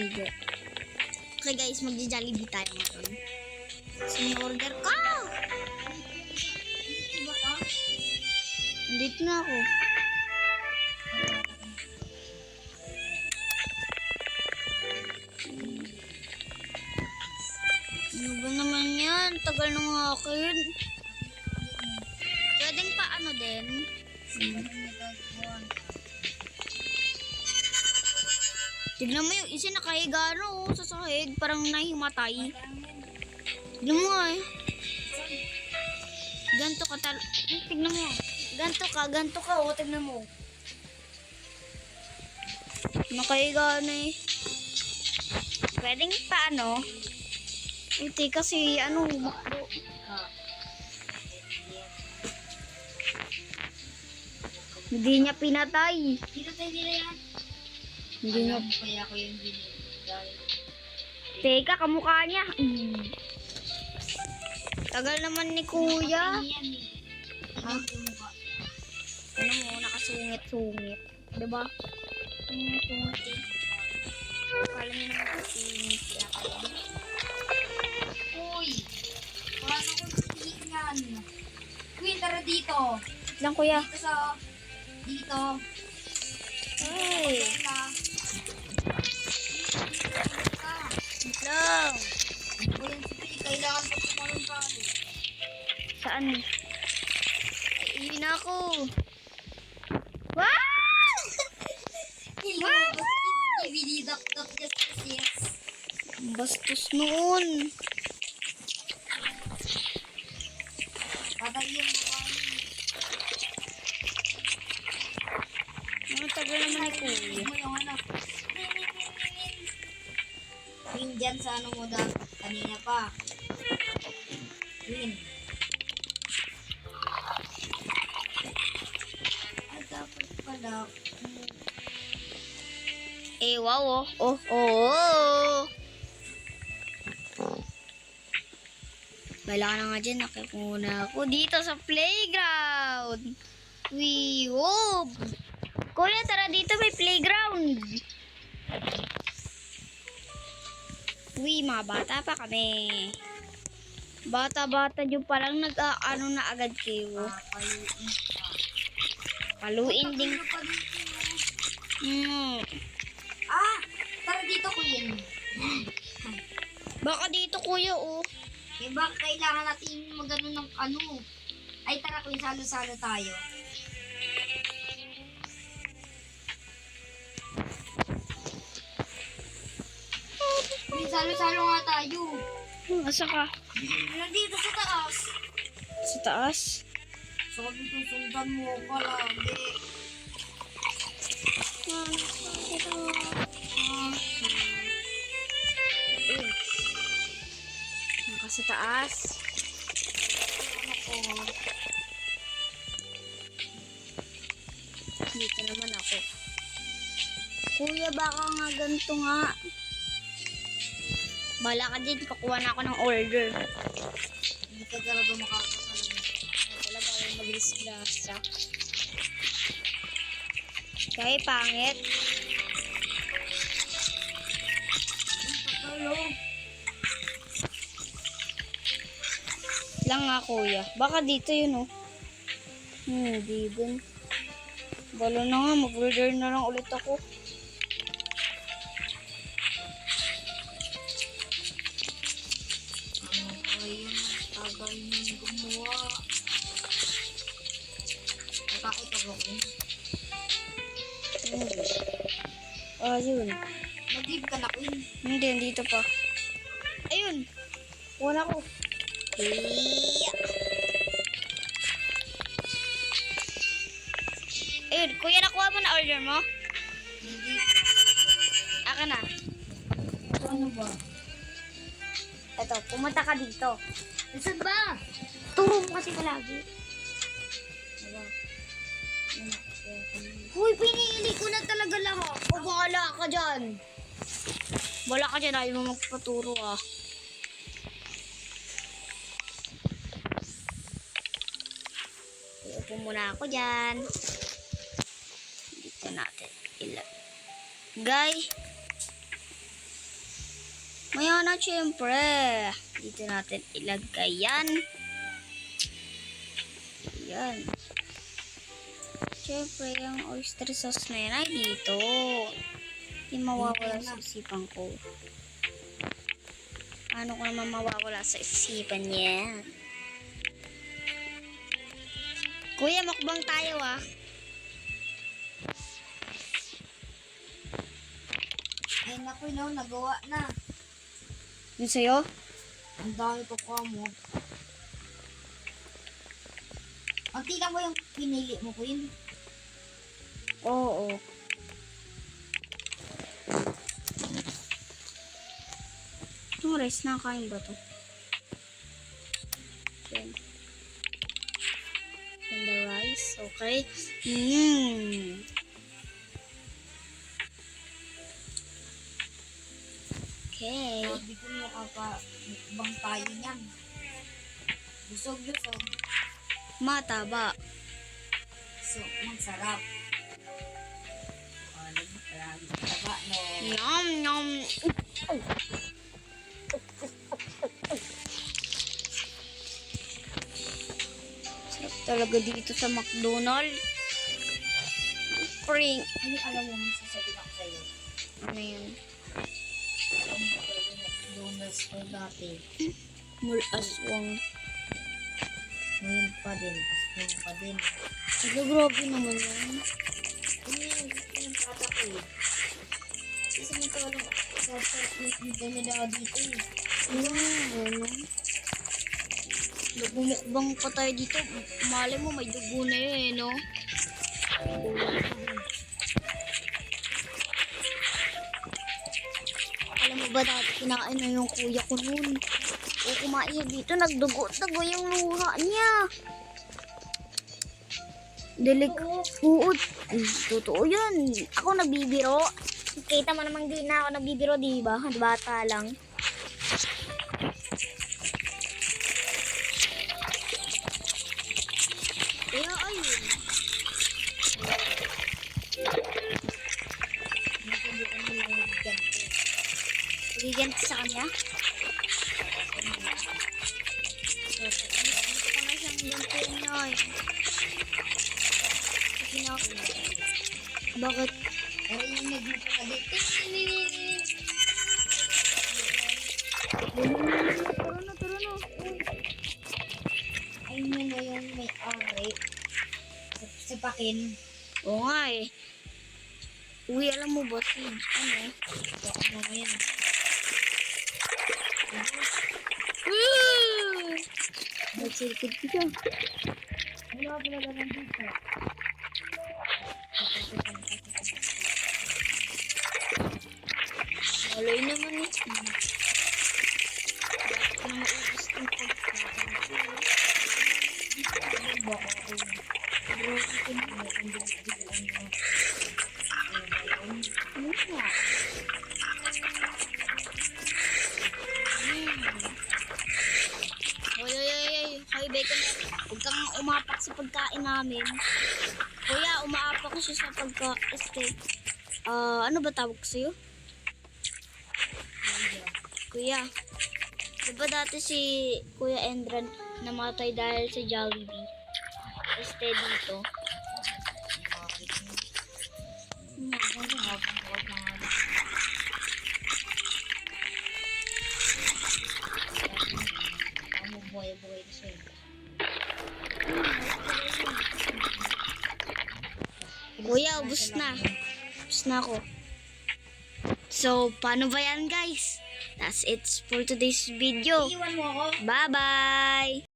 Sige. Okay guys, magja-Jollibee tayo ngayon. Sini-order ko! Dito na ako. Ano ba naman yan? Tagal ng akin. Pwedeng pa ano din. Tignan mo yung isa nakahiga sa sahig. Parang nahimatay. Tignan mo eh. Ganto ka tignan mo. Ganto ka. O, tignan mo. Nakahiga na eh. Pwedeng pa ano. Uti kasi ano, makro. Hindi niya pinatay. Pinatay nila yan. Hindi niya. Kaya ko yung binigay. Teka, kamukha niya. Tagal naman ni kuya. Ha? Ano mo, nakasungit-sungit. Diba? Sungit eh. Kala niya naman kasingit. Uy! Paano ko sabihin yan? Uy, tara dito. Lang kuya. Dito sa... Dito. Ay. Lang. Uy, sige, kailangan ko tumalong tayo. Saan? Ay, iwi na ako. Wow! Hello, ibinidakdak yes. Bastos noon. Patay yung mukha niya. Ano tagal naman ni kuya. Mo yung ano. Win dyan sa ano mo da. Kanina pa. Win. Ay, dapat pala. Eh, wow, oh. Oh. Kailangan na nga dyan. Nakikuna ako dito sa playground. Woo! Kuya, tara dito, may playground. Mga bata pa kami. Bata-bata nyo palang nag-ano na agad kayo. Paluin din. Tara dito, Queen. Baka dito, kuya, oh. Eh, baka kailangan natin magano ng ano. Ay, tara, Queen, salo-salo tayo. Queen, salo-salo nga tayo. Asa ka? Nandito sa taas. Sa taas? Sabi ko, sundan mo ko lagi. Naka sa taas. Dito naman ako. Kuya, baka nga ganito nga. Bala ka din, kukuha na ako ng order. Hindi ka talaga makakasalan. Talaga yung mag-disgrasya. Kaya pangit. Hello. Lang nga kuya. Baka dito yun oh. Di ba? Bala na nga, mag-order na lang ulit ako. Tagal nyo gumawa. Nakakit ako ko. Yun. Nag-leave ka na, Queen. Hindi, dito pa. Ayun. Wala ko. Ayun, kuya, nakuha mo na order mo? Hindi. Aka na. Ano ba? Eto, pumunta ka dito. Saan ba? Turo mo kasi palagi. Uy, pinili ko na talaga lahat. O, bahala ka dyan. Wala ka dyan, ayaw mo magpaturo ah. Iupo muna ako dyan. Dito natin ilagay. Maya na, syempre. Dito natin ilagay yan. Yan. Syempre, yung oyster sauce na yan ay dito. Hindi mawawala sa isipan ko. Ano ko naman mawawala sa isipan yan? Kuya, mukbang tayo ah. Ay, naku, no, nagawa na. Yun sa'yo? Ang dami ko mo. Ang tila mo yung pinili mo, Queen. Oo. Itong rice, nakakain ba to? Yan. And the rice, okay. Okay. Sabi ko yung mukbang tayo niyan. Busog-lusog. Mataba. So, masarap. Ano, marami taba, no? Yum, yum. Sarap talaga dito sa McDonald's. Spring. Ano alam mo, masasabi ako sa'yo? Ano yun? Alam mo ko yung McDonald's ko dati. Mul aswang. Ngayon pa din. Aswang pa din. Aga, grabe naman yan. Ano yung tata ko eh. Kasi mo ito alam, sa dami na dito eh. Ano? Bumukbang pa tayo dito. Mali mo, may dugo na yun eh, no? Alam mo ba dati kinain na yung kuya ko noon? O kumain siya dito, nagdugo-dugo yung luha niya. Uod. Totoo yun. Ako nabibiro. Kita mo namang di na ako nabibiro, di ba? Bata lang. Kaya ayun. Pagiganti sa kanya? So, gusto ko na siyang ganti niya eh. Kasi na ako. Bakit? Pero yung nagluto ka dito. Tara na. Ayun mo na yung may ari. Sipakin. Oo nga eh. Uy, alam mo ba si, Baka mo yan. nagsilkid ko siya. Wala pala naman dito. Malay naman eh. Bakit na maubos ng pagkain ko? Baka ako. Bro, ito na. Ano nga? Oy. Hoy, bacon. Huwag kang umapak sa pagkain namin. Kuya, umaapak ko siya sa pagka-steak. Ano ba tawag ko sa'yo? Kuya. Diba dati si Kuya Endran namatay dahil sa Jollibee? Este dito. Buhay-buhay na siya. Kuya, ubus na. Ubus na ako. So, paano ba yan guys? That's it for today's video. Iwan mo ako. Bye-bye!